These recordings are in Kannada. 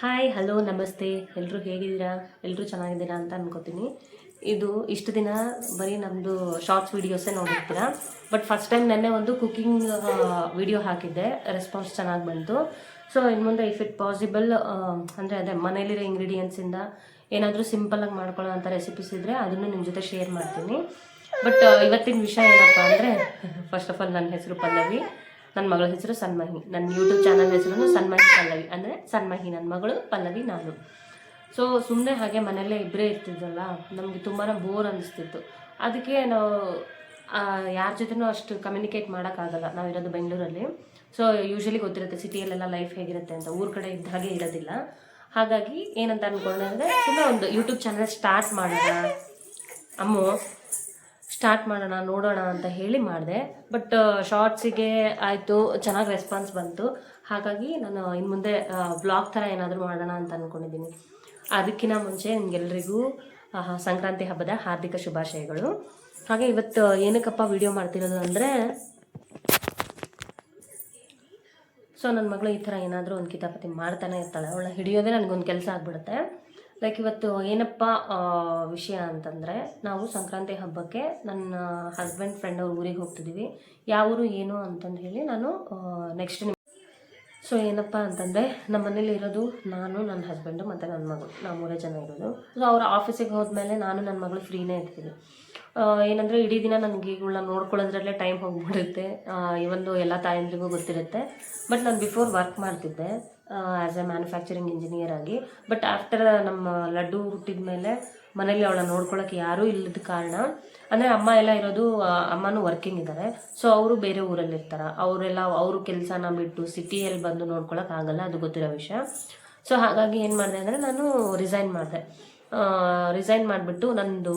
ಹಾಯ್ ಹಲೋ ನಮಸ್ತೆ. ಎಲ್ಲರೂ ಹೇಗಿದ್ದೀರಾ? ಎಲ್ಲರೂ ಚೆನ್ನಾಗಿದ್ದೀರಾ ಅಂತ ಅನ್ಕೋತೀನಿ. ಇದು ಇಷ್ಟು ದಿನ ಬರೀ ನಮ್ಮದು ಶಾರ್ಟ್ಸ್ ವೀಡಿಯೋಸೇ ನೋಡಿರ್ತೀರಾ. ಬಟ್ ಫಸ್ಟ್ ಟೈಮ್ ನೆನ್ನೆ ಒಂದು ಕುಕ್ಕಿಂಗ್ ವಿಡಿಯೋ ಹಾಕಿದ್ದೆ, ರೆಸ್ಪಾನ್ಸ್ ಚೆನ್ನಾಗಿ ಬಂತು. ಸೊ ಇನ್ನು ಮುಂದೆ ಇಫ್ ಇಟ್ ಪಾಸಿಬಲ್ ಅಂದರೆ ಅದೇ ಮನೇಲಿರೋ ಇಂಗ್ರೀಡಿಯೆಂಟ್ಸಿಂದ ಏನಾದರೂ ಸಿಂಪಲಾಗಿ ಮಾಡ್ಕೊಳ್ಳೋ ಅಂಥ ರೆಸಿಪೀಸ್ ಇದ್ದರೆ ಅದನ್ನು ನಿಮ್ಮ ಜೊತೆ ಶೇರ್ ಮಾಡ್ತೀನಿ. ಬಟ್ ಇವತ್ತಿನ ವಿಷಯ ಏನಪ್ಪ ಅಂದರೆ, ಫಸ್ಟ್ ಆಫ್ ಆಲ್ ನನ್ನ ಹೆಸರು ಪಲ್ಲವಿ, ನನ್ನ ಮಗಳ ಹೆಸರು ಸನ್ಮಹಿ. ನನ್ನ ಯೂಟ್ಯೂಬ್ ಚಾನಲ್ ಹೆಸರು ಸನ್ಮಹಿ ಪಲ್ಲವಿ, ಅಂದರೆ ಸನ್ಮಹಿ ನನ್ನ ಮಗಳು, ಪಲ್ಲವಿ ನಾನು. ಸೊ ಸುಮ್ಮನೆ ಹಾಗೆ ಮನೆಯಲ್ಲೇ ಇಬ್ಬರೇ ಇರ್ತಿದ್ವಲ್ಲ, ನಮಗೆ ತುಂಬಾ ಬೋರ್ ಅನ್ನಿಸ್ತಿತ್ತು. ಅದಕ್ಕೆ ನಾವು ಯಾರ ಜೊತೆನೂ ಅಷ್ಟು ಕಮ್ಯುನಿಕೇಟ್ ಮಾಡೋಕ್ಕಾಗಲ್ಲ, ನಾವಿರೋದು ಬೆಂಗಳೂರಲ್ಲಿ. ಸೊ ಯೂಶ್ವಲಿ ಗೊತ್ತಿರುತ್ತೆ ಸಿಟಿಯಲ್ಲೆಲ್ಲ ಲೈಫ್ ಹೇಗಿರುತ್ತೆ ಅಂತ, ಊರ ಕಡೆ ಇದ್ದ ಹಾಗೆ ಇರೋದಿಲ್ಲ. ಹಾಗಾಗಿ ಏನಂತ ಅಂದ್ಕೊಂಡೆ ಅಂದರೆ, ಸುಮ್ಮನೆ ಒಂದು ಯೂಟ್ಯೂಬ್ ಚಾನಲ್ ಸ್ಟಾರ್ಟ್ ಮಾಡೋಣ ನೋಡೋಣ ಅಂತ ಹೇಳಿ ಮಾಡಿದೆ. ಬಟ್ ಶಾರ್ಟ್ಸಿಗೆ ಆಯಿತು, ಚೆನ್ನಾಗಿ ರೆಸ್ಪಾನ್ಸ್ ಬಂತು. ಹಾಗಾಗಿ ನಾನು ಇನ್ನು ಮುಂದೆ ವ್ಲಾಗ್ ಥರ ಏನಾದರೂ ಮಾಡೋಣ ಅಂತ ಅಂದ್ಕೊಂಡಿದ್ದೀನಿ. ಅದಕ್ಕಿಂತ ಮುಂಚೆ ನಿಮಗೆಲ್ರಿಗೂ ಸಂಕ್ರಾಂತಿ ಹಬ್ಬದ ಹಾರ್ದಿಕ ಶುಭಾಶಯಗಳು. ಹಾಗೆ ಇವತ್ತು ಏನಕ್ಕಪ್ಪ ವಿಡಿಯೋ ಮಾಡ್ತಿರೋದು ಅಂದರೆ, ಸೊ ನನ್ನ ಮಗಳು ಈ ಥರ ಏನಾದರೂ ಒಂದು ಕಿತಾಪತಿ ಮಾಡ್ತಾನೆ ಇರ್ತಾಳೆ. ಅವಳ ಹಿಡಿಯೋದೇ ನನಗೊಂದು ಕೆಲಸ ಆಗಿಬಿಡುತ್ತೆ. ಲೈಕ್ ಇವತ್ತು ಏನಪ್ಪ ವಿಷಯ ಅಂತಂದರೆ, ನಾವು ಸಂಕ್ರಾಂತಿ ಹಬ್ಬಕ್ಕೆ ನನ್ನ ಹಸ್ಬೆಂಡ್ ಫ್ರೆಂಡ್ ಅವ್ರ ಊರಿಗೆ ಹೋಗ್ತಿದ್ದೀವಿ. ಯಾವ ಊರು ಏನು ಅಂತಂದು ಹೇಳಿ ನಾನು ನೆಕ್ಸ್ಟ್ ಸೊ ಏನಪ್ಪ ಅಂತಂದರೆ, ನಮ್ಮ ಮನೇಲಿ ಇರೋದು ನಾನು, ನನ್ನ ಹಸ್ಬೆಂಡು ಮತ್ತು ನನ್ನ ಮಗಳು, ನಾವು 3 ಜನ ಇರೋದು. ಸೊ ಅವ್ರ ಆಫೀಸಿಗೆ ಹೋದ್ಮೇಲೆ ನಾನು ನನ್ನ ಮಗಳು ಫ್ರೀನೇ ಇರ್ತೀವಿ. ಏನಂದರೆ ಇಡೀ ದಿನ ನನಗೆ ಇವುಗಳನ್ನ ನೋಡ್ಕೊಳ್ಳೋದ್ರಲ್ಲೇ ಟೈಮ್ ಹೋಗ್ಬಿಡುತ್ತೆ. ಇವೊಂದು ಎಲ್ಲ ತಾಯಂದ್ರಿಗೂ ಗೊತ್ತಿರುತ್ತೆ. ಬಟ್ ನಾನು ಬಿಫೋರ್ ವರ್ಕ್ ಮಾಡ್ತಿದ್ದೆ ಆ್ಯಸ್ ಎ ಮ್ಯಾನುಫ್ಯಾಕ್ಚರಿಂಗ್ ಇಂಜಿನಿಯರ್ ಆಗಿ. ಬಟ್ ಆಫ್ಟರ್ ನಮ್ಮ ಲಡ್ಡು ಹುಟ್ಟಿದ ಮೇಲೆ ಮನೇಲಿ ಅವಳ ನೋಡ್ಕೊಳ್ಳೋಕೆ ಯಾರೂ ಇಲ್ಲದ ಕಾರಣ, ಅಂದರೆ ಅಮ್ಮ ಎಲ್ಲ ಇರೋದು, ಅಮ್ಮನೂ ವರ್ಕಿಂಗ್ ಇದ್ದಾರೆ. ಸೊ ಅವರು ಬೇರೆ ಊರಲ್ಲಿ ಇರ್ತಾರೆ. ಅವರೆಲ್ಲ ಅವರು ಕೆಲಸನ ಬಿಟ್ಟು ಸಿಟಿಯಲ್ಲಿ ಬಂದು ನೋಡ್ಕೊಳ್ಳೋಕ್ಕಾಗಲ್ಲ, ಅದು ಗೊತ್ತಿರೋ ವಿಷಯ. ಸೊ ಹಾಗಾಗಿ ಏನು ಮಾಡಿದೆ ಅಂದರೆ, ನಾನು ರಿಸೈನ್ ಮಾಡಿಬಿಟ್ಟು ನಂದು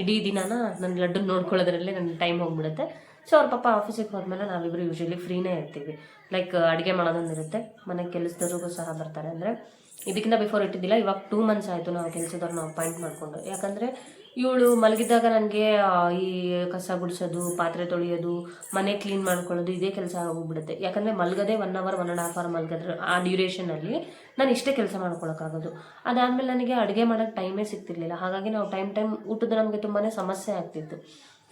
ಇಡೀ ದಿನಾನ ನನ್ನ ಲಡ್ಡನ್ನು ನೋಡ್ಕೊಳ್ಳೋದ್ರಲ್ಲೇ ನನ್ನ ಟೈಮ್ ಹೋಗ್ಬಿಡುತ್ತೆ. ಸೊ ಅವ್ರ ಪಾಪ ಆಫೀಸಿಗೆ ಹೋದ್ಮೇಲೆ ನಾವಿಬ್ಬರು ಯೂಶ್ವಲಿ ಫ್ರೀನೇ ಇರ್ತೀವಿ. ಲೈಕ್ ಅಡುಗೆ ಮಾಡೋದೊಂದಿರುತ್ತೆ, ಮನೆ ಕೆಲಸದವ್ರಿಗೂ ಸಹ ಬರ್ತಾರೆ. ಅಂದರೆ ಇದಕ್ಕಿಂತ ಬಿಫೋರ್ ಇಟ್ಟಿದ್ದಿಲ್ಲ, ಇವಾಗ 2 months ಆಯಿತು ನಾವು ಕೆಲಸದವ್ರನ್ನ ಅಪಾಯಿಂಟ್ ಮಾಡಿಕೊಂಡು. ಯಾಕಂದರೆ ಇವಳು ಮಲಗಿದ್ದಾಗ ನನಗೆ ಈ ಕಸ ಗುಡಿಸೋದು, ಪಾತ್ರೆ ತೊಳೆಯೋದು, ಮನೆ ಕ್ಲೀನ್ ಮಾಡ್ಕೊಳ್ಳೋದು ಇದೇ ಕೆಲಸ ಆಗೋಗ್ಬಿಡುತ್ತೆ. ಯಾಕಂದರೆ ಮಲಗದೆ 1 hour 1.5 hour ಮಲಗಿದ್ರೆ ಆ ಡ್ಯೂರೇಷನಲ್ಲಿ ನಾನು ಇಷ್ಟೇ ಕೆಲಸ ಮಾಡ್ಕೊಳಕ್ಕಾಗೋದು. ಅದಾದಮೇಲೆ ನನಗೆ ಅಡುಗೆ ಮಾಡೋಕ್ಕೆ ಟೈಮೇ ಸಿಗ್ತಿರ್ಲಿಲ್ಲ. ಹಾಗಾಗಿ ನಾವು ಟೈಮ್ ಊಟದ ನಮಗೆ ತುಂಬಾ ಸಮಸ್ಯೆ ಆಗ್ತಿತ್ತು.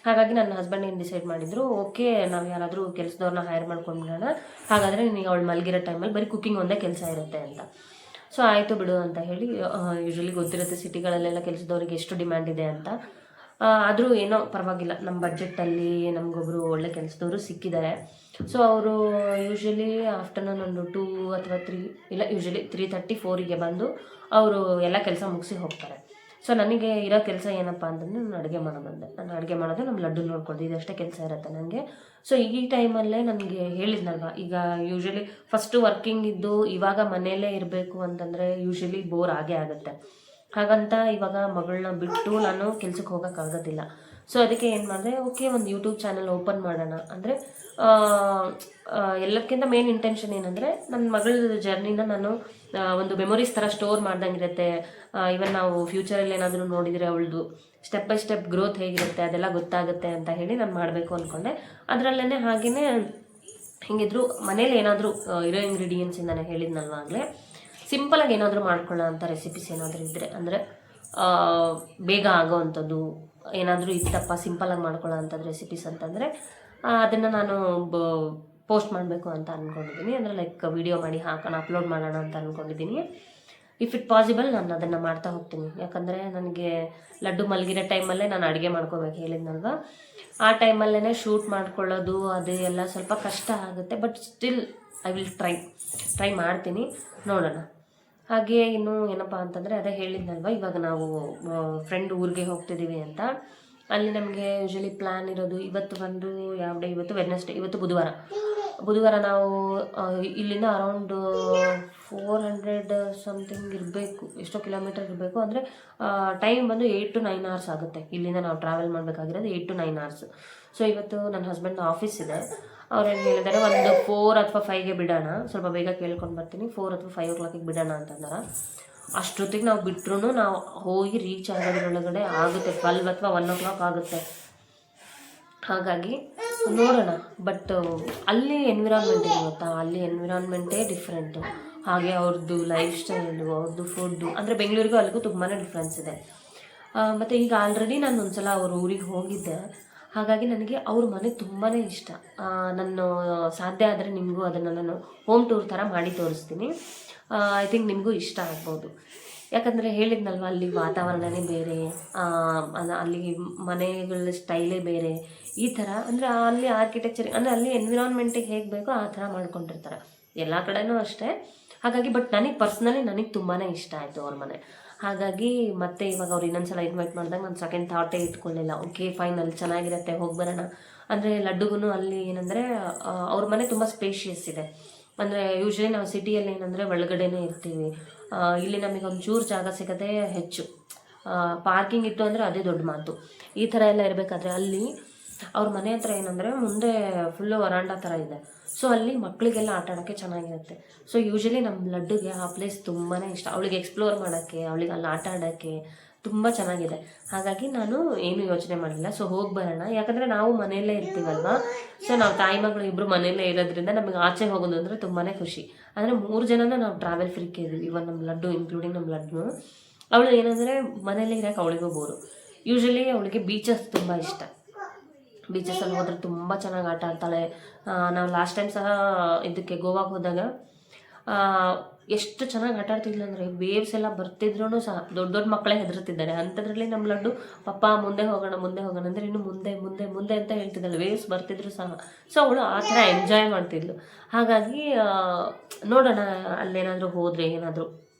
ಹಾಗಾಗಿ ನನ್ನ ಹಸ್ಬೆಂಡ್ ಏನು ಡಿಸೈಡ್ ಮಾಡಿದರು, ಓಕೆ ನಾವು ಯಾರಾದರೂ ಕೆಲಸದವ್ರನ್ನ ಹೈರ್ ಮಾಡ್ಕೊಂಡ್ಬಿಡೋಣ, ಹಾಗಾದರೆ ನಿನಗೆ ಅವಳು ಮಲಗಿರೋ ಟೈಮಲ್ಲಿ ಬರೀ ಕುಕ್ಕಿಂಗ್ ಒಂದೇ ಕೆಲಸ ಇರುತ್ತೆ ಅಂತ. ಸೊ ಆಯಿತು ಬಿಡು ಅಂತ ಹೇಳಿ, ಯೂಶ್ವಲಿ ಗೊತ್ತಿರುತ್ತೆ ಸಿಟಿಗಳಲ್ಲೆಲ್ಲ ಕೆಲಸದವ್ರಿಗೆ ಎಷ್ಟು ಡಿಮ್ಯಾಂಡ್ ಇದೆ ಅಂತ. ಆದರೂ ಏನೋ ಪರವಾಗಿಲ್ಲ, ನಮ್ಮ ಬಡ್ಜೆಟ್ಟಲ್ಲಿ ನಮಗೊಬ್ಬರು ಒಳ್ಳೆ ಕೆಲಸದವರು ಸಿಕ್ಕಿದ್ದಾರೆ. ಸೊ ಅವರು ಯೂಶ್ವಲಿ ಆಫ್ಟರ್ನೂನ್ ಒಂದು 2 ಅಥವಾ 3 ಇಲ್ಲ, ಯೂಶ್ವಲಿ 3:30 4ಗೆ ಬಂದು ಅವರು ಎಲ್ಲ ಕೆಲಸ ಮುಗಿಸಿ ಹೋಗ್ತಾರೆ. ಸೊ ನನಗೆ ಇರೋ ಕೆಲಸ ಏನಪ್ಪ ಅಂತಂದರೆ, ನಾನು ಅಡುಗೆ ಮಾಡೋದು, ನಮ್ಮ ಲಡ್ಡು ನೋಡ್ಕೊಳ್ಳೋದು, ಇದಷ್ಟೇ ಕೆಲಸ ಇರುತ್ತೆ ನನಗೆ. ಸೊ ಈ ಟೈಮಲ್ಲೇ ನನಗೆ ಹೇಳಿದ್ನಲ್ವ, ಈಗ ಯೂಶ್ವಲಿ ಫಸ್ಟು ವರ್ಕಿಂಗ್ ಇದ್ದು ಇವಾಗ ಮನೆಯಲ್ಲೇ ಇರಬೇಕು ಅಂತಂದರೆ ಯೂಶ್ವಲಿ ಬೋರ್ ಆಗೇ ಆಗುತ್ತೆ. ಹಾಗಂತ ಇವಾಗ ಮಗಳನ್ನ ಬಿಟ್ಟು ನಾನು ಕೆಲ್ಸಕ್ಕೆ ಹೋಗೋಕ್ಕಾಗೋದಿಲ್ಲ. ಸೊ ಅದಕ್ಕೆ ಏನು ಮಾಡಿದೆ, ಓಕೆ ಒಂದು ಯೂಟ್ಯೂಬ್ ಚಾನಲ್ ಓಪನ್ ಮಾಡೋಣ ಅಂದರೆ, ಎಲ್ಲಕ್ಕಿಂತ ಮೇನ್ ಇಂಟೆನ್ಷನ್ ಏನಂದರೆ, ನನ್ನ ಮಗಳ ಜರ್ನಿನ ನಾನು ಒಂದು ಮೆಮೊರೀಸ್ ಥರ ಸ್ಟೋರ್ ಮಾಡ್ದಂಗಿರುತ್ತೆ. ಇವನ್ ನಾವು ಫ್ಯೂಚರಲ್ಲಿ ಏನಾದರೂ ನೋಡಿದರೆ ಅವಳದು ಸ್ಟೆಪ್ ಬೈ ಸ್ಟೆಪ್ ಗ್ರೋತ್ ಹೇಗಿರುತ್ತೆ ಅದೆಲ್ಲ ಗೊತ್ತಾಗುತ್ತೆ ಅಂತ ಹೇಳಿ ನಾನು ಮಾಡಬೇಕು ಅಂದ್ಕೊಂಡೆ. ಅದರಲ್ಲೇ ಹಾಗೆಯೇ ಹೆಂಗಿದ್ರು ಮನೇಲಿ ಏನಾದರೂ ಇರೋ ಇಂಗ್ರೀಡಿಯೆಂಟ್ಸಿಂದನೇ ಹೇಳಿದ್ನಲ್ವ ಆಗಲೇ, ಸಿಂಪಲಾಗಿ ಏನಾದರೂ ಮಾಡ್ಕೊಳ್ಳೋ ಅಂಥ ರೆಸಿಪೀಸ್ ಏನಾದರೂ ಇದ್ದರೆ, ಅಂದರೆ ಬೇಗ ಆಗೋ ಅಂಥದ್ದು ಏನಾದರೂ ಇತ್ತಪ್ಪ ಸಿಂಪಲಾಗಿ ಮಾಡ್ಕೊಳ್ಳೋ ಅಂಥದ್ದು ರೆಸಿಪೀಸ್ ಅಂತಂದರೆ, ಅದನ್ನು ನಾನು ಪೋಸ್ಟ್ ಮಾಡಬೇಕು ಅಂತ ಅಂದ್ಕೊಂಡಿದ್ದೀನಿ. ಅಂದರೆ ಲೈಕ್ ವಿಡಿಯೋ ಮಾಡಿ ಹಾಕೋಣ, ಅಪ್ಲೋಡ್ ಮಾಡೋಣ ಅಂತ ಅಂದ್ಕೊಂಡಿದ್ದೀನಿ. ಇಫ್ ಇಟ್ ಪಾಸಿಬಲ್ ನಾನು ಅದನ್ನು ಮಾಡ್ತಾ ಹೋಗ್ತೀನಿ. ಯಾಕಂದರೆ ನನಗೆ ಲಡ್ಡು ಮಲಗಿರೋ ಟೈಮಲ್ಲೇ ನಾನು ಅಡುಗೆ ಮಾಡ್ಕೋಬೇಕು ಹೇಳಿದ್ನಲ್ವ, ಆ ಟೈಮಲ್ಲೇ ಶೂಟ್ ಮಾಡ್ಕೊಳ್ಳೋದು ಅದು ಎಲ್ಲ ಸ್ವಲ್ಪ ಕಷ್ಟ ಆಗುತ್ತೆ. But still I will try ಮಾಡ್ತೀನಿ, ನೋಡೋಣ. ಹಾಗೆ ಇನ್ನು ಏನಪ್ಪ ಅಂತಂದರೆ, ಅದೇ ಹೇಳಿದ್ನಲ್ವ, ಇವಾಗ ನಾವು ಫ್ರೆಂಡ್ ಊರಿಗೆ ಹೋಗ್ತಿದ್ದೀವಿ ಅಂತ. ಅಲ್ಲಿ ನಮಗೆ ಯೂಶ್ವಲಿ ಪ್ಲ್ಯಾನ್ ಇರೋದು, ಇವತ್ತು ಬಂದು ಯಾವ ಡೇ, ಇವತ್ತು ವೆಡ್ನೆಸ್ಡೇ, ಇವತ್ತು ಬುಧವಾರ ನಾವು ಇಲ್ಲಿಂದ ಅರೌಂಡ್ 400 ಸಮಥಿಂಗ್ ಇರಬೇಕು, ಎಷ್ಟೋ ಕಿಲೋಮೀಟರ್ ಇರಬೇಕು. ಅಂದರೆ ಟೈಮ್ ಬಂದು 8 to 9 hours ಆಗುತ್ತೆ. ಇಲ್ಲಿಂದ ನಾವು ಟ್ರಾವೆಲ್ ಮಾಡಬೇಕಾಗಿರೋದು 8 to 9 hours. ಸೊ ಇವತ್ತು ನನ್ನ ಹಸ್ಬೆಂಡ್ ಆಫೀಸ್ ಇದೆ, ಅವ್ರೇನು ಹೇಳಿದ್ದಾರೆ, ಒಂದು 4 ಅಥವಾ 5ಗೆ ಬಿಡೋಣ, ಸ್ವಲ್ಪ ಬೇಗ ಕೇಳ್ಕೊಂಡು ಬರ್ತೀನಿ, 4 ಅಥವಾ 5 o'clock ಬಿಡೋಣ ಅಂತಂದಾರ. ಅಷ್ಟೊತ್ತಿಗೆ ನಾವು ಬಿಟ್ಟರು ನಾವು ಹೋಗಿ ರೀಚ್ ಆಗೋದ್ರೊಳಗಡೆ ಆಗುತ್ತೆ 12 ಅಥವಾ 1 o'clock ಆಗುತ್ತೆ. ಹಾಗಾಗಿ ನೋಡೋಣ. ಬಟ್ ಅಲ್ಲಿ ಎನ್ವಿರಾನ್ಮೆಂಟ್ ಏನು ಗೊತ್ತಾ, ಅಲ್ಲಿ ಎನ್ವಿರಾನ್ಮೆಂಟೇ ಡಿಫ್ರೆಂಟು. ಹಾಗೆ ಅವ್ರದ್ದು ಲೈಫ್ ಸ್ಟೈಲು, ಅವ್ರದ್ದು ಫುಡ್ಡು, ಅಂದರೆ ಬೆಂಗಳೂರಿಗೂ ಅಲ್ಲಿಗೂ ತುಂಬಾ ಡಿಫ್ರೆನ್ಸ್ ಇದೆ. ಮತ್ತು ಈಗ ಆಲ್ರೆಡಿ ನಾನು ಒಂದ್ಸಲ ಅವ್ರ ಊರಿಗೆ ಹೋಗಿದ್ದೆ, ಹಾಗಾಗಿ ನನಗೆ ಅವ್ರ ಮನೆ ತುಂಬಾ ಇಷ್ಟ. ನಾನು ಸಾಧ್ಯ ಆದರೆ ನಿಮಗೂ ಅದನ್ನು ನಾನು ಹೋಮ್ ಟೂರ್ ಥರ ಮಾಡಿ ತೋರಿಸ್ತೀನಿ. ಐ ಥಿಂಕ್ ನಿಮಗೂ ಇಷ್ಟ ಆಗ್ಬೋದು. ಯಾಕಂದರೆ ಹೇಳಿದ್ನಲ್ವ, ಅಲ್ಲಿ ವಾತಾವರಣನೇ ಬೇರೆ, ಅಲ್ಲಿ ಮನೆಗಳ ಸ್ಟೈಲೇ ಬೇರೆ, ಈ ಥರ ಅಂದರೆ ಅಲ್ಲಿ ಆರ್ಕಿಟೆಕ್ಚರ್ ಅಂದರೆ ಅಲ್ಲಿ ಎನ್ವಿರಾನ್ಮೆಂಟಿಗೆ ಹೇಗೆ ಬೇಕೋ ಆ ಥರ ಮಾಡ್ಕೊಂಡಿರ್ತಾರೆ ಎಲ್ಲ ಕಡೆನೂ ಅಷ್ಟೇ. ಹಾಗಾಗಿ ಬಟ್ ನನಗೆ ತುಂಬಾ ಇಷ್ಟ ಆಯಿತು ಅವ್ರ ಮನೆ. ಹಾಗಾಗಿ ಮತ್ತೆ ಇವಾಗ ಅವ್ರು ಇನ್ನೊಂದ್ಸಲ ಇನ್ವೈಟ್ ಮಾಡಿದಾಗ ನಾನು ಸೆಕೆಂಡ್ ಥಾಟೇ ಇಟ್ಕೊಳ್ಳಿಲ್ಲ. ಓಕೆ ಫೈನ್, ಅಲ್ಲಿ ಚೆನ್ನಾಗಿರುತ್ತೆ, ಹೋಗಿ ಬರೋಣ. ಅಂದರೆ ಲಡ್ಡುಗೂ ಅಲ್ಲಿ ಏನಂದರೆ ಅವ್ರ ಮನೆ ತುಂಬ ಸ್ಪೇಷಿಯಸ್ ಇದೆ. ಅಂದರೆ ಯೂಶ್ವಲಿ ನಾವು ಸಿಟಿಯಲ್ಲಿ ಏನಂದರೆ ಒಳಗಡೆನೇ ಇರ್ತೀವಿ. ಇಲ್ಲಿ ನಮಗೆ ಒಂಚೂರು ಜಾಗ ಸಿಗೋದೇ ಹೆಚ್ಚು. ಪಾರ್ಕಿಂಗ್ ಇತ್ತು ಅಂದರೆ ಅದೇ ದೊಡ್ಡ ಮಾತು. ಈ ಥರ ಎಲ್ಲ ಇರಬೇಕಾದ್ರೆ ಅಲ್ಲಿ ಅವ್ರ ಮನೆ ಹತ್ರ ಏನಂದರೆ ಮುಂದೆ ಫುಲ್ಲು ವರಾಂಡ ಥರ ಇದೆ. ಸೊ ಅಲ್ಲಿ ಮಕ್ಕಳಿಗೆಲ್ಲ ಆಟ ಆಡೋಕ್ಕೆ ಚೆನ್ನಾಗಿರುತ್ತೆ. ಸೊ ಯೂಶ್ವಲಿ ನಮ್ಮ ಲಡ್ಡುಗೆ ಆ ಪ್ಲೇಸ್ ತುಂಬಾ ಇಷ್ಟ. ಅವಳಿಗೆ ಎಕ್ಸ್ಪ್ಲೋರ್ ಮಾಡೋಕ್ಕೆ, ಅವಳಿಗೆ ಅಲ್ಲಿ ಆಟ ಆಡೋಕ್ಕೆ ತುಂಬ ಚೆನ್ನಾಗಿದೆ. ಹಾಗಾಗಿ ನಾನು ಏನೂ ಯೋಚನೆ ಮಾಡಲಿಲ್ಲ. ಸೊ ಹೋಗಿ ಬರೋಣ, ಯಾಕಂದರೆ ನಾವು ಮನೆಯಲ್ಲೇ ಇರ್ತೀವಲ್ವ. ಸೊ ನಾವು ತಾಯಿ ಮಗಳು ಇಬ್ಬರು ಮನೆಯಲ್ಲೇ ಇರೋದ್ರಿಂದ ನಮಗೆ ಆಚೆ ಹೋಗೋದು ಅಂದರೆ ತುಂಬಾ ಖುಷಿ. ಅಂದರೆ 3 ಜನನ ನಾವು ಟ್ರಾವೆಲ್ ಫ್ರೀಕ್ ಇದ್ದೀವಿ, ಇವನ್ ನಮ್ಮ ಲಡ್ಡು ಇನ್ಕ್ಲೂಡಿಂಗ್ ನಮ್ಮ ಲಡ್ಡು. ಅವಳು ಏನಂದರೆ ಮನೆಯಲ್ಲೇ ಇರೋಕ್ಕೆ ಅವಳಿಗೂ ಬೋರು. ಯೂಶ್ವಲಿ ಅವಳಿಗೆ ಬೀಚಸ್ ತುಂಬ ಇಷ್ಟ. ಬೀಚಸಲ್ಲಿ ಹೋದ್ರೆ ತುಂಬ ಚೆನ್ನಾಗಿ ಆಟ ಆಡ್ತಾಳೆ. ನಾವು ಲಾಸ್ಟ್ ಟೈಮ್ ಸಹ ಇದಕ್ಕೆ ಗೋವಾಗೆ ಹೋದಾಗ ಎಷ್ಟು ಚೆನ್ನಾಗಿ ಆಟ ಆಡ್ತಿದ್ಲು ಅಂದರೆ, ವೇವ್ಸ್ ಎಲ್ಲ ಬರ್ತಿದ್ರೂ ಸಹ ದೊಡ್ಡ ದೊಡ್ಡ ಮಕ್ಕಳೇ ಹೆದರ್ತಿದ್ದಾರೆ. ಅಂಥದ್ರಲ್ಲಿ ನಮ್ಮ ಲಡ್ಡು ಪಪ್ಪ ಮುಂದೆ ಹೋಗೋಣ ಅಂದರೆ ಇನ್ನು ಮುಂದೆ ಅಂತ ಹೇಳ್ತಿದ್ದಾಳೆ, ವೇವ್ಸ್ ಬರ್ತಿದ್ರು ಸಹ. ಸೊ ಅವಳು ಆ ಥರ ಎಂಜಾಯ್ ಮಾಡ್ತಿದ್ಲು. ಹಾಗಾಗಿ ನೋಡೋಣ, ಅಲ್ಲೇನಾದರೂ ಹೋದರೆ ಏನಾದರೂ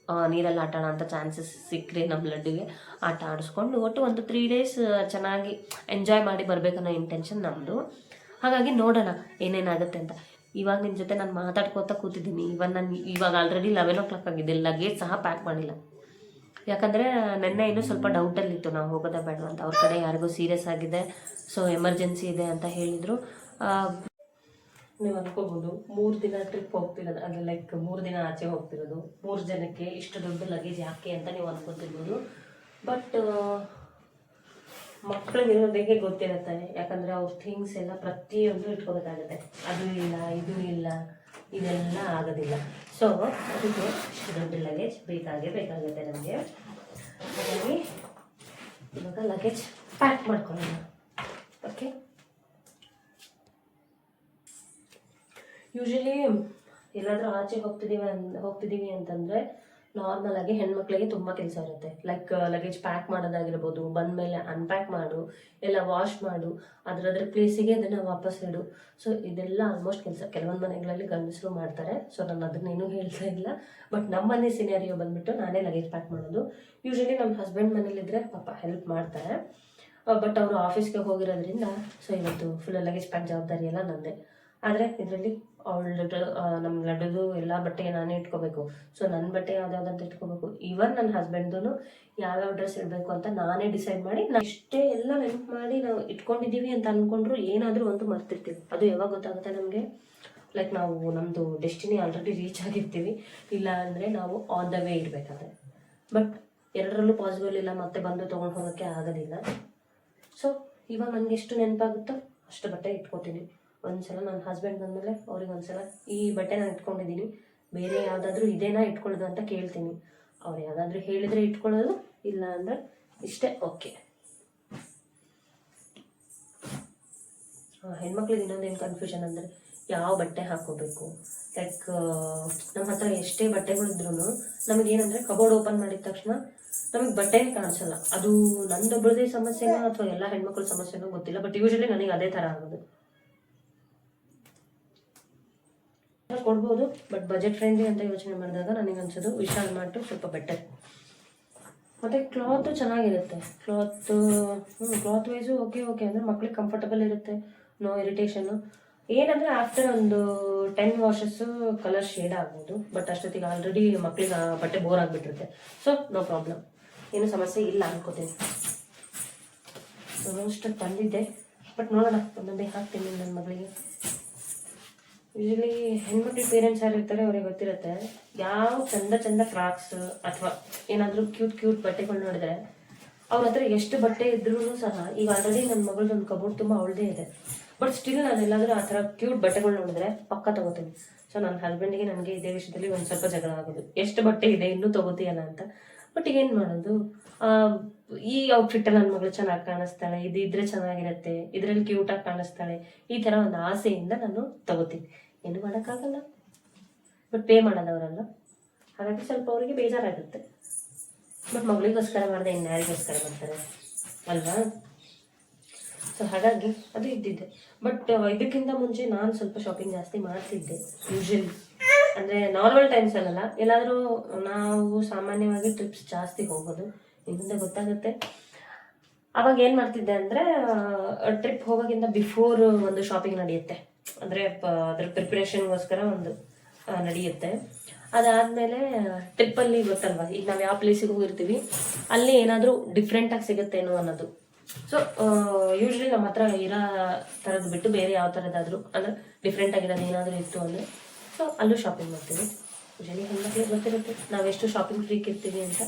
ನೀರಲ್ಲಿ ಆಟ ಆಡೋ ಅಂಥ ಚಾನ್ಸಸ್ ಸಿಕ್ಕರೆ ನಮ್ಮ ಲಡ್ಡುಗೆ ಆಟ ಆಡಿಸ್ಕೊಂಡು ಒಟ್ಟು ಒಂದು 3 days ಚೆನ್ನಾಗಿ ಎಂಜಾಯ್ ಮಾಡಿ ಬರಬೇಕನ್ನೋ ಇಂಟೆನ್ಷನ್ ನಮ್ಮದು. ಹಾಗಾಗಿ ನೋಡೋಣ ಏನೇನಾಗುತ್ತೆ ಅಂತ. ಇವಾಗ ನಿಮ್ಮ ಜೊತೆ ನಾನು ಮಾತಾಡ್ಕೋತಾ ಕೂತಿದ್ದೀನಿ. ಇವಾಗ ಆಲ್ರೆಡಿ 11 o'clock ಆಗಿದೆ. ಲಗೇಜ್ ಸಹ ಪ್ಯಾಕ್ ಮಾಡಿಲ್ಲ. ಯಾಕಂದರೆ ನೆನ್ನೆ ಇನ್ನೂ ಸ್ವಲ್ಪ ಡೌಟಲ್ಲಿತ್ತು ನಾವು ಹೋಗೋದ ಬೇಡ ಅಂತ. ಅವ್ರ ಕಡೆ ಯಾರಿಗೂ ಸೀರಿಯಸ್ ಆಗಿದೆ, ಸೊ ಎಮರ್ಜೆನ್ಸಿ ಇದೆ ಅಂತ ಹೇಳಿದರು. ನೀವು ಅನ್ಕೋಬೋದು 3 ದಿನ ಟ್ರಿಪ್ ಹೋಗ್ತಿರೋದು, ಅಂದರೆ ಲೈಕ್ 3 ದಿನ ಆಚೆ ಹೋಗ್ತಿರೋದು, 3 ಜನಕ್ಕೆ ಇಷ್ಟು ದೊಡ್ಡ ಲಗೇಜ್ ಯಾಕೆ ಅಂತ ನೀವು ಅನ್ಕೊತಿರ್ಬೋದು. ಬಟ್ ಮಕ್ಕಳಿಗಿರೋದು ಹೇಗೆ ಗೊತ್ತಿರುತ್ತೆ, ಯಾಕಂದರೆ ಅವ್ರ ಥಿಂಗ್ಸ್ ಎಲ್ಲ ಪ್ರತಿಯೊಂದು ಇಟ್ಕೋಬೇಕಾಗುತ್ತೆ. ಅದು ಇಲ್ಲ, ಇದು ಇಲ್ಲ, ಇದೆಲ್ಲ ಆಗೋದಿಲ್ಲ. ಸೊ ಅದಕ್ಕೆ ಇಷ್ಟು ದೊಡ್ಡ ಲಗೇಜ್ ಬೇಕಾಗುತ್ತೆ ನಮಗೆ. ಹಾಗಾಗಿ ಇವಾಗ ಲಗೇಜ್ ಪ್ಯಾಕ್ ಮಾಡ್ಕೊಳ್ಳೋಣ. ಓಕೆ, ಯೂಶ್ವಲಿ ಎಲ್ಲಾದರೂ ಆಚೆ ಹೋಗ್ತಿದ್ದೀವಿ ಅಂತಂದರೆ ನಾರ್ಮಲ್ ಆಗಿ ಹೆಣ್ಮಕ್ಳಿಗೆ ತುಂಬ ಕೆಲಸ ಇರುತ್ತೆ. ಲೈಕ್ ಲಗೇಜ್ ಪ್ಯಾಕ್ ಮಾಡೋದಾಗಿರ್ಬೋದು, ಬಂದಮೇಲೆ ಅನ್ಪ್ಯಾಕ್ ಮಾಡು, ಎಲ್ಲ ವಾಶ್ ಮಾಡು, ಅದರ ಪ್ಲೇಸಿಗೆ ಅದನ್ನು ವಾಪಸ್ ಇಡು. ಸೊ ಇದೆಲ್ಲ ಆಲ್ಮೋಸ್ಟ್ ಕೆಲಸ ಕೆಲವೊಂದು ಮನೆಗಳಲ್ಲಿ ಗಂಡಸರು ಮಾಡ್ತಾರೆ. ಸೊ ನಾನು ಅದನ್ನೇನು ಹೇಳ್ತಾ ಇಲ್ಲ. ಬಟ್ ನಮ್ಮ ಮನೆ ಸಿನಾರಿಯೋ ಬಂದುಬಿಟ್ಟು ನಾನೇ ಲಗೇಜ್ ಪ್ಯಾಕ್ ಮಾಡೋದು. ಯೂಶ್ವಲಿ ನಮ್ಮ ಹಸ್ಬೆಂಡ್ ಮನೇಲಿದ್ದರೆ ಪಾಪ ಹೆಲ್ಪ್ ಮಾಡ್ತಾರೆ. ಬಟ್ ಅವರು ಆಫೀಸ್ಗೆ ಹೋಗಿರೋದ್ರಿಂದ ಸೊ ಇವತ್ತು ಫುಲ್ ಲಗೇಜ್ ಪ್ಯಾಕ್ ಜವಾಬ್ದಾರಿ ಎಲ್ಲ ನನ್ನದೇ. ಆದರೆ ಇದರಲ್ಲಿ ನಮ್ಮ ಲಡ್ಡುದು ಎಲ್ಲ ಬಟ್ಟೆ ನಾನೇ ಇಟ್ಕೋಬೇಕು. ಸೊ ನನ್ನ ಬಟ್ಟೆ ಯಾವ್ದಾವ್ದಂತ ಇಟ್ಕೋಬೇಕು. ಈವನ್ ನನ್ನ ಹಸ್ಬೆಂಡ್ದು ಯಾವ್ಯಾವ ಡ್ರೆಸ್ ಇಡಬೇಕು ಅಂತ ನಾನೇ ಡಿಸೈಡ್ ಮಾಡಿ, ಇಷ್ಟೇ ಎಲ್ಲ ನೆನಪು ಮಾಡಿ ನಾವು ಇಟ್ಕೊಂಡಿದ್ದೀವಿ ಅಂತ ಅಂದ್ಕೊಂಡ್ರು ಏನಾದರೂ ಒಂದು ಮರ್ತಿರ್ತೀವಿ. ಅದು ಯಾವಾಗ ಗೊತ್ತಾಗುತ್ತೆ ನಮಗೆ, ಲೈಕ್ ನಾವು ನಮ್ಮದು ಡೆಸ್ಟಿನಿ ಆಲ್ರೆಡಿ ರೀಚ್ ಆಗಿರ್ತೀವಿ, ಇಲ್ಲ ಅಂದರೆ ನಾವು ಆನ್ ದ ವೇ ಇರಬೇಕಾದ್ರೆ. ಬಟ್ ಎರಡರಲ್ಲೂ ಪಾಸಿಬಲ್ ಇಲ್ಲ, ಮತ್ತೆ ಬಂದು ತೊಗೊಂಡು ಹೋಗೋಕ್ಕೆ ಆಗೋದಿಲ್ಲ. ಸೊ ಇವಾಗ ನನಗೆ ಎಷ್ಟು ನೆನಪಾಗುತ್ತೋ ಅಷ್ಟು ಬಟ್ಟೆ ಇಟ್ಕೋತೀನಿ. ಒಂದ್ಸಲ ನನ್ನ ಹಸ್ಬೆಂಡ್ ಬಂದಮೇಲೆ ಅವ್ರಿಗೆ ಒಂದ್ಸಲ ಈ ಬಟ್ಟೆ ನಾನು ಇಟ್ಕೊಂಡಿದ್ದೀನಿ, ಬೇರೆ ಯಾವುದಾದ್ರೂ ಇದೇನಾ ಇಟ್ಕೊಳ್ಳೋದು ಅಂತ ಕೇಳ್ತೀನಿ. ಅವ್ರು ಯಾವುದಾದ್ರೂ ಹೇಳಿದರೆ ಇಟ್ಕೊಳ್ಳೋದು, ಇಲ್ಲ ಅಂದರೆ ಇಷ್ಟೇ ಓಕೆ. ಹೆಣ್ಮಕ್ಳಿಗೆ ಇನ್ನೊಂದೇನು ಕನ್ಫ್ಯೂಷನ್ ಅಂದರೆ ಯಾವ ಬಟ್ಟೆ ಹಾಕೋಬೇಕು. ಲೈಕ್ ನಮ್ಮ ಹತ್ರ ಎಷ್ಟೇ ಬಟ್ಟೆಗಳಿದ್ರೂ ನಮಗೇನಂದರೆ ಕಬೋರ್ಡ್ ಓಪನ್ ಮಾಡಿದ ತಕ್ಷಣ ನಮಗೆ ಬಟ್ಟೆನೇ ಕಾಣಿಸಲ್ಲ. ಅದು ನಂದೊಬ್ಬಳದೇ ಸಮಸ್ಯೆನೋ ಅಥವಾ ಎಲ್ಲ ಹೆಣ್ಮಕ್ಳ ಸಮಸ್ಯೆನೋ ಗೊತ್ತಿಲ್ಲ. ಬಟ್ ಯೂಶ್ವಲಿ ನನಗೆ ಅದೇ ಥರ ಆಗೋದು. ಕೊಡ್ಬೋದು, ಬಟ್ ಬಜೆಟ್ ಫ್ರೆಂಡ್ಲಿ ಅಂತ ಯೋಚನೆ ಮಾಡಿದಾಗ ನನಗೆ ಅನ್ಸೋದು ವಿಶಾಲ್ ಮಾರ್ಟ್ ಸ್ವಲ್ಪ ಬೆಟರ್. ಮತ್ತು ಕ್ಲಾತು ಚೆನ್ನಾಗಿರುತ್ತೆ. ಕ್ಲಾತ್ ವೈಸು ಓಕೆ ಅಂದರೆ ಮಕ್ಳಿಗೆ ಕಂಫರ್ಟಬಲ್ ಇರುತ್ತೆ, ನೋ ಇರಿಟೇಷನ್ನು. ಏನಂದರೆ ಆಫ್ಟರ್ ಒಂದು 10 washes ಕಲರ್ ಶೇಡ್ ಆಗ್ಬೋದು. ಬಟ್ ಅಷ್ಟೊತ್ತಿಗೆ ಆಲ್ರೆಡಿ ಮಕ್ಳಿಗೆ ಬಟ್ಟೆ ಬೋರ್ ಆಗಿಬಿಟ್ಟಿರುತ್ತೆ. ಸೊ ನೋ ಪ್ರಾಬ್ಲಮ್, ಏನು ಸಮಸ್ಯೆ ಇಲ್ಲ ಅನ್ಕೋತೀನಿ. ಆಲ್ಮೋಸ್ಟ್ ತಂದಿದ್ದೆ, ಬಟ್ ನೋಡೋಣ ಒಂದೊಂದೇ ಹಾಕ್ತೀನಿ ನನ್ನ ಮಗಳಿಗೆ. ಯೂಶ್ವಲಿ ಹೆಣ್ಮಕ್ಳು ಪೇರೆಂಟ್ಸ್ ಯಾರು ಇರ್ತಾರೆ ಅವ್ರಿಗೆ ಗೊತ್ತಿರುತ್ತೆ, ಯಾವ ಚಂದ ಫ್ರಾಕ್ಸ್ ಅಥವಾ ಏನಾದರೂ ಕ್ಯೂಟ್ ಬಟ್ಟೆಗಳು ನೋಡಿದ್ರೆ ಅವ್ರ ಹತ್ರ ಎಷ್ಟು ಬಟ್ಟೆ ಇದ್ರೂ ಸಹ, ಈಗ ಆಲ್ರೆಡಿ ನನ್ನ ಮಗಳದ್ದು ಒಂದು ಕಬೋರ್ಡ್ ತುಂಬ ಅವಳದೇ ಇದೆ. ಬಟ್ ಸ್ಟಿಲ್ ನಾನು ಎಲ್ಲಾದರೂ ಆ ಥರ ಕ್ಯೂಟ್ ಬಟ್ಟೆಗಳು ನೋಡಿದ್ರೆ ಪಕ್ಕ ತಗೋತೀನಿ. ಸೊ ನನ್ನ ಹಸ್ಬೆಂಡ್ಗೆ ನನಗೆ ಇದೇ ವಿಷಯದಲ್ಲಿ ಒಂದು ಸ್ವಲ್ಪ ಜಗಳ ಆಗೋದು, ಎಷ್ಟು ಬಟ್ಟೆ ಇದೆ ಇನ್ನೂ ತಗೋತೀಯಲ್ಲ ಅಂತ. ಬಟ್ ಈಗ ಏನು ಮಾಡೋದು, ಈ ಔಟ್ಫಿಟ್ಟಲ್ಲಿ ನನ್ನ ಮಗಳು ಚೆನ್ನಾಗಿ ಕಾಣಿಸ್ತಾಳೆ, ಇದು ಇದ್ರೆ ಚೆನ್ನಾಗಿರುತ್ತೆ, ಇದರಲ್ಲಿ ಕ್ಯೂಟಾಗಿ ಕಾಣಿಸ್ತಾಳೆ, ಈ ಥರ ಒಂದು ಆಸೆಯಿಂದ ನಾನು ತಗೋತೀನಿ. ಏನು ಮಾಡೋಕ್ಕಾಗಲ್ಲ, ಬಟ್ ಪೇ ಮಾಡೋದವರಲ್ಲ, ಹಾಗಾಗಿ ಸ್ವಲ್ಪ ಅವರಿಗೆ ಬೇಜಾರಾಗುತ್ತೆ. ಬಟ್ ಮಗಳಿಗೋಸ್ಕರ ಮಾಡಿದೆ ಇನ್ಯಾರಿಗೋಸ್ಕರ ಮಾಡ್ತಾರೆ ಅಲ್ವಾ? ಸೊ ಹಾಗಾಗಿ ಅದು ಇದ್ದಿದ್ದೆ. ಬಟ್ ಇದಕ್ಕಿಂತ ಮುಂಚೆ ನಾನು ಸ್ವಲ್ಪ ಶಾಪಿಂಗ್ ಜಾಸ್ತಿ ಮಾಡ್ತಿದ್ದೆ ಯೂಶಲಿ, ಅಂದರೆ ನಾರ್ಮಲ್ ಟೈಮ್ಸಲ್ಲ, ಎಲ್ಲಾದರೂ ನಾವು ಸಾಮಾನ್ಯವಾಗಿ ಟ್ರಿಪ್ಸ್ ಜಾಸ್ತಿ ಹೋಗೋದು, ಇಲ್ಲಿಂದ ಗೊತ್ತಾಗುತ್ತೆ. ಅವಾಗ ಏನು ಮಾಡ್ತಿದ್ದೆ ಅಂದರೆ ಟ್ರಿಪ್ ಹೋಗೋಕ್ಕಿಂತ ಬಿಫೋರ್ ಒಂದು ಶಾಪಿಂಗ್ ನಡೆಯುತ್ತೆ, ಅಂದರೆ ಅದ್ರ ಪ್ರಿಪ್ರೇಷನ್ಗೋಸ್ಕರ ಒಂದು ನಡೆಯುತ್ತೆ. ಅದಾದಮೇಲೆ ಟ್ರಿಪ್ಪಲ್ಲಿ ಗೊತ್ತಲ್ವ, ಈಗ ನಾವು ಯಾವ ಪ್ಲೇಸಿಗೆ ಹೋಗಿರ್ತೀವಿ ಅಲ್ಲಿ ಏನಾದರೂ ಡಿಫ್ರೆಂಟಾಗಿ ಸಿಗುತ್ತೇನೋ ಅನ್ನೋದು. ಸೊ ಯೂಶ್ವಲಿ ನಮ್ಮ ಹತ್ರ ಇರೋ ಥರದ್ದು ಬಿಟ್ಟು ಬೇರೆ ಯಾವ ಥರದ್ದಾದರೂ ಅಂದರೆ ಡಿಫ್ರೆಂಟ್ ಆಗಿರೋದು ಏನಾದರೂ ಇತ್ತು ಅಂದರೆ ಸೊ ಅಲ್ಲೂ ಶಾಪಿಂಗ್ ಮಾಡ್ತೀವಿ. ಯೂಶ್ವಲಿ ಹೆಣ್ಮಕ್ಳಿಗೆ ಗೊತ್ತಿರುತ್ತೆ ನಾವೆಷ್ಟು ಶಾಪಿಂಗ್ ಫ್ರೀಕ್ ಇರ್ತೀವಿ ಅಂತ.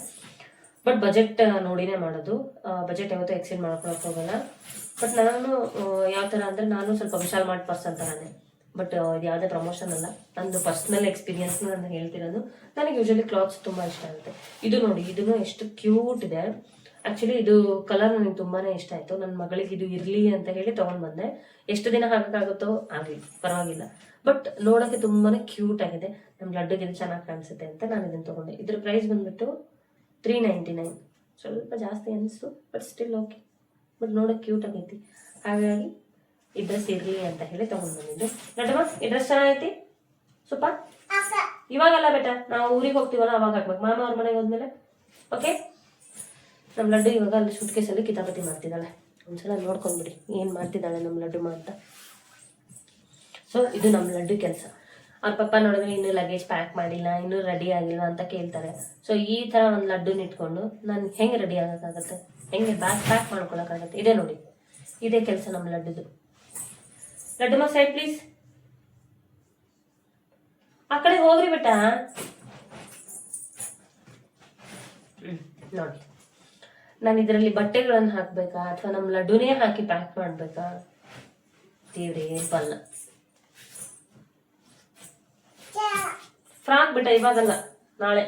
ಬಟ್ ಬಜೆಟ್ ನೋಡಿನೇ ಮಾಡೋದು, ಬಜೆಟ್ ಯಾವತ್ತೂ ಎಕ್ಸೆಂಡ್ ಮಾಡ್ಕೊಳಕ್ಕೆ ಹೋಗಲ್ಲ. ಬಟ್ ನಾನು ಯಾವ ಥರ ಅಂದರೆ ನಾನು ಸ್ವಲ್ಪ ವಿಶಾಲ್ ಮಾರ್ಟ್ ಪರ್ಸನ್ ಥರನೇ. ಬಟ್ ಇದು ಯಾವುದೇ ಪ್ರಮೋಷನ್ ಅಲ್ಲ, ನಂದು ಪರ್ಸ್ನಲ್ ಎಕ್ಸ್ಪೀರಿಯನ್ಸ್ನ ನಾನು ಹೇಳ್ತಿರೋದು. ನನಗೆ ಯೂಶಲಿ ಕ್ಲಾತ್ಸ್ ತುಂಬ ಇಷ್ಟ ಆಗುತ್ತೆ. ಇದು ನೋಡಿ, ಇದನ್ನು ಎಷ್ಟು ಕ್ಯೂಟ್ ಇದೆ. ಆ್ಯಕ್ಚುಲಿ ಇದು ಕಲರ್ ನನಗೆ ತುಂಬಾ ಇಷ್ಟ ಆಯಿತು. ನನ್ನ ಮಗಳಿಗೆ ಇದು ಇರಲಿ ಅಂತ ಹೇಳಿ ತೊಗೊಂಡು ಬಂದೆ. ಎಷ್ಟು ದಿನ ಹಾಕೋಕ್ಕಾಗುತ್ತೋ ಆಗಲಿ, ಪರವಾಗಿಲ್ಲ. ಬಟ್ ನೋಡೋಕ್ಕೆ ತುಂಬಾ ಕ್ಯೂಟ್ ಆಗಿದೆ. ನಮ್ಮ ಲಡ್ಡುಗೆ ಇದು ಚೆನ್ನಾಗಿ ಕಾಣಿಸುತ್ತೆ ಅಂತ ನಾನು ಇದನ್ನು ತೊಗೊಂಡೆ. ಇದ್ರ ಪ್ರೈಸ್ ಬಂದುಬಿಟ್ಟು 399. ಸ್ವಲ್ಪ ಜಾಸ್ತಿ ಅನಿಸ್ತು, ಬಟ್ ಸ್ಟಿಲ್ ಓಕೆ. ಬಟ್ ನೋಡೋಕೆ ಕ್ಯೂಟ್ ಆಗೈತಿ, ಹಾಗಾಗಿ ಈ ಡ್ರೆಸ್ ಇರಲಿ ಅಂತ ಹೇಳಿ ತೊಗೊಂಡು ಬಂದಿದ್ದು. ಲಡ್ಡಮ್ಮ, ಈ ಡ್ರೆಸ್ ಚೆನ್ನಾಗೈತಿ ಸ್ವಲ್ಪ. ಇವಾಗಲ್ಲ ಬೇಟ, ನಾವು ಊರಿಗೆ ಹೋಗ್ತೀವಲ್ಲ ಅವಾಗ ಹಾಕ್ಬೇಕು, ಮಾಮ ಅವ್ರ ಮನೆಗೆ ಹೋದ್ಮೇಲೆ. ಓಕೆ, ನಮ್ಮ ಲಡ್ಡು ಇವಾಗ ಅಲ್ಲಿ ಸುಟ್ಕೇಸಲ್ಲಿ ಕಿತಾಪತಿ ಮಾಡ್ತಿದ್ದಾಳೆ. ಒಂದ್ಸಲ ನೋಡ್ಕೊಂಡ್ಬಿಡಿ ಏನು ಮಾಡ್ತಿದ್ದಾಳೆ ನಮ್ಮ ಲಡ್ಡುಮ್ಮ ಅಂತ. ಸೊ ಇದು ನಮ್ಮ ಲಡ್ಡು ಕೆಲಸ. ಅವ್ರ ಪಪ್ಪ ನೋಡಿದ್ರೆ ಇನ್ನೂ ಲಗೇಜ್ ಪ್ಯಾಕ್ ಮಾಡಿಲ್ಲ, ಇನ್ನೂ ರೆಡಿ ಆಗಿಲ್ಲ ಅಂತ ಕೇಳ್ತಾರೆ. ಸೊ ಈ ಥರ ಒಂದು ಲಡ್ಡುನ ಇಟ್ಕೊಂಡು ನಾನು ಹೆಂಗೆ ರೆಡಿ ಆಗೋಕ್ಕಾಗತ್ತೆ, ಹೆಂಗೆ ಬ್ಯಾಗ್ ಪ್ಯಾಕ್ ಮಾಡ್ಕೊಳಕ್ಕಾಗತ್ತೆ? ಇದೇ ನೋಡಿ, ಇದೇ ಕೆಲಸ ನಮ್ಮ ಲಡ್ಡುದು. ಲಡ್ಡುಮ್ಮ ಸೈಡ್ ಪ್ಲೀಸ್, ಆ ಕಡೆ ಹೋಗ್ರಿ ಬೇಟ. ನೋಡಿ, ನಾನು ಇದರಲ್ಲಿ ಬಟ್ಟೆಗಳನ್ನು ಹಾಕ್ಬೇಕಾ ಅಥವಾ ನಮ್ಮ ಲಡ್ಡುನೇ ಹಾಕಿ ಪ್ಯಾಕ್ ಮಾಡ್ಬೇಕಾ? ದೇವ್ರೇ ಬಲ್ಲ. ಫ್ರಾಕ್ ಬಿಟ್ಟ, ಇವಾಗಲ್ಲ, ನಾಳೆ.